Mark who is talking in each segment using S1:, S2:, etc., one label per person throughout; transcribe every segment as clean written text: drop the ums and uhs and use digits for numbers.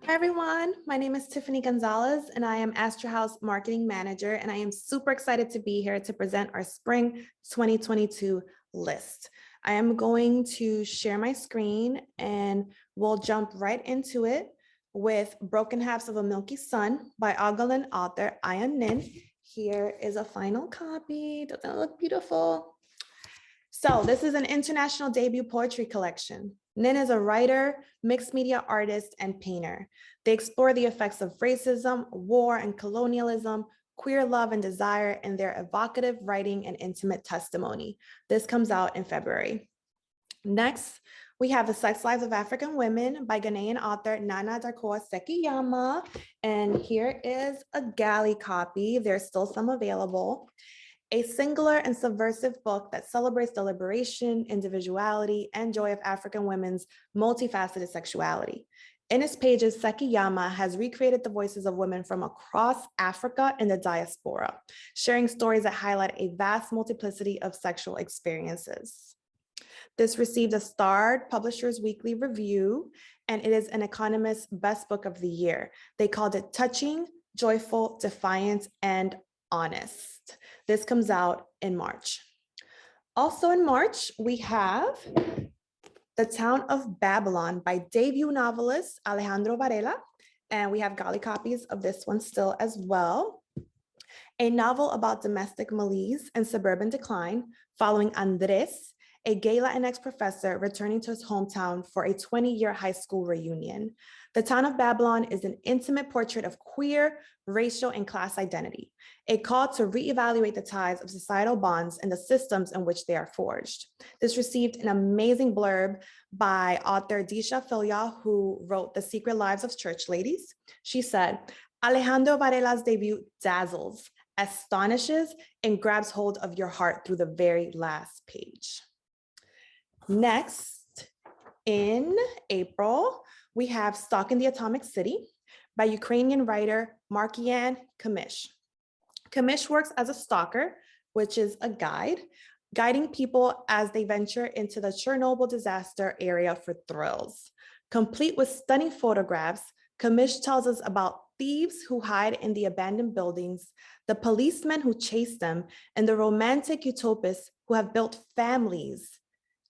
S1: Hi everyone, my name is Tiffany Gonzalez and I am Astra House Marketing Manager, and I am super excited to be here to present our Spring 2022 list. I am going to share my screen and we'll jump right into it with Broken Halves of a Milky Sun by Ogalan author Ayan Nin. Here is a final copy. Doesn't it look beautiful? So this is an international debut poetry collection. Nin is a writer, mixed media artist, and painter. They explore the effects of racism, war, and colonialism, queer love and desire in their evocative writing and intimate testimony. This comes out in February. Next, we have The Sex Lives of African Women by Ghanaian author Nana Darkoa Sekiyama. And here is a galley copy. There's still some available. A singular and subversive book that celebrates the liberation, individuality, and joy of African women's multifaceted sexuality. In its pages, Sekiyama has recreated the voices of women from across Africa and the diaspora, sharing stories that highlight a vast multiplicity of sexual experiences. This received a starred Publishers Weekly review, and it is an Economist's Best Book of the Year. They called it touching, joyful, defiant, and honest. This comes out in March. Also in March, we have The Town of Babylon by debut novelist Alejandro Varela, and we have galley copies of this one still as well. A novel about domestic malaise and suburban decline following Andres, a gay Latinx professor returning to his hometown for a 20-year high school reunion. The Town of Babylon is an intimate portrait of queer, racial, and class identity, a call to reevaluate the ties of societal bonds and the systems in which they are forged. This received an amazing blurb by author Disha Filya, who wrote The Secret Lives of Church Ladies. She said, Alejandro Varela's debut dazzles, astonishes, and grabs hold of your heart through the very last page. Next, in April, we have Stalking the Atomic City by Ukrainian writer Markian Kamish. Kamish works as a stalker, which is a guide, guiding people as they venture into the Chernobyl disaster area for thrills. Complete with stunning photographs, Kamish tells us about thieves who hide in the abandoned buildings, the policemen who chase them, and the romantic utopists who have built families,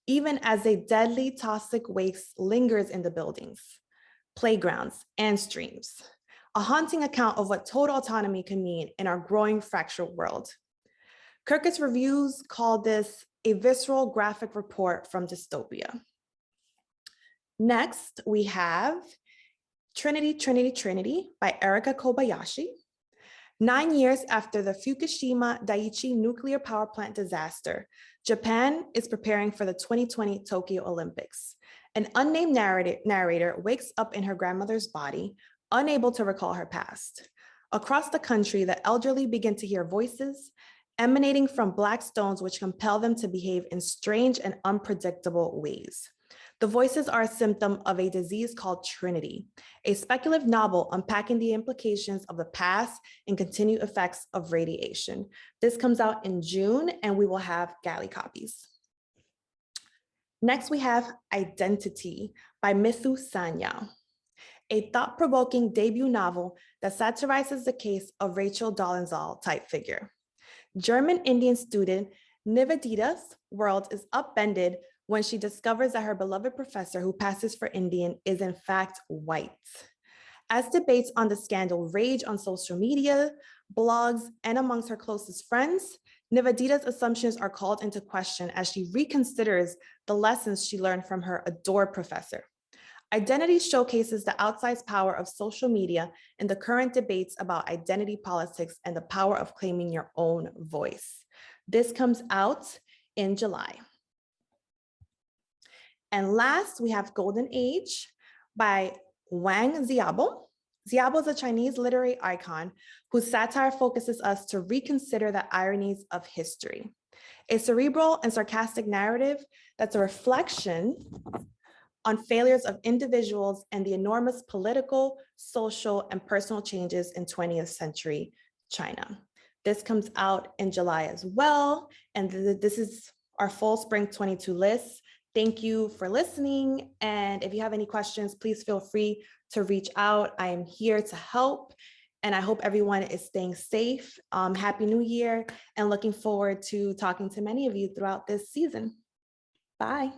S1: even as a deadly toxic waste lingers in the buildings, playgrounds, and streams. A haunting account of what total autonomy can mean in our growing fractured world. Kirkus Reviews called this a visceral graphic report from dystopia. Next, we have Trinity, Trinity, Trinity by Erika Kobayashi. 9 years after the Fukushima Daiichi nuclear power plant disaster, Japan is preparing for the 2020 Tokyo Olympics. An unnamed narrator wakes up in her grandmother's body, unable to recall her past. Across the country, the elderly begin to hear voices emanating from black stones which compel them to behave in strange and unpredictable ways. The voices are a symptom of a disease called Trinity, a speculative novel unpacking the implications of the past and continued effects of radiation. This comes out in June, and we will have galley copies. Next, we have Identity by Mithu Sanya, a thought-provoking debut novel that satirizes the case of Rachel Dolezal type figure. German Indian student Nivedita's world is upended when she discovers that her beloved professor who passes for Indian is in fact white. As debates on the scandal rage on social media, blogs, and amongst her closest friends, Nivedita's assumptions are called into question as she reconsiders the lessons she learned from her adored professor. Identity showcases the outsized power of social media in the current debates about identity politics and the power of claiming your own voice. This comes out in July. And last, we have Golden Age by Wang Xiaobo. Xiaobo is a Chinese literary icon whose satire focuses us to reconsider the ironies of history. A cerebral and sarcastic narrative that's a reflection on failures of individuals and the enormous political, social, and personal changes in 20th century China. This comes out in July as well, and this is our full spring 22 list. Thank you for listening. And if you have any questions, please feel free to reach out. I am here to help. And I hope everyone is staying safe. Happy New Year, and looking forward to talking to many of you throughout this season. Bye.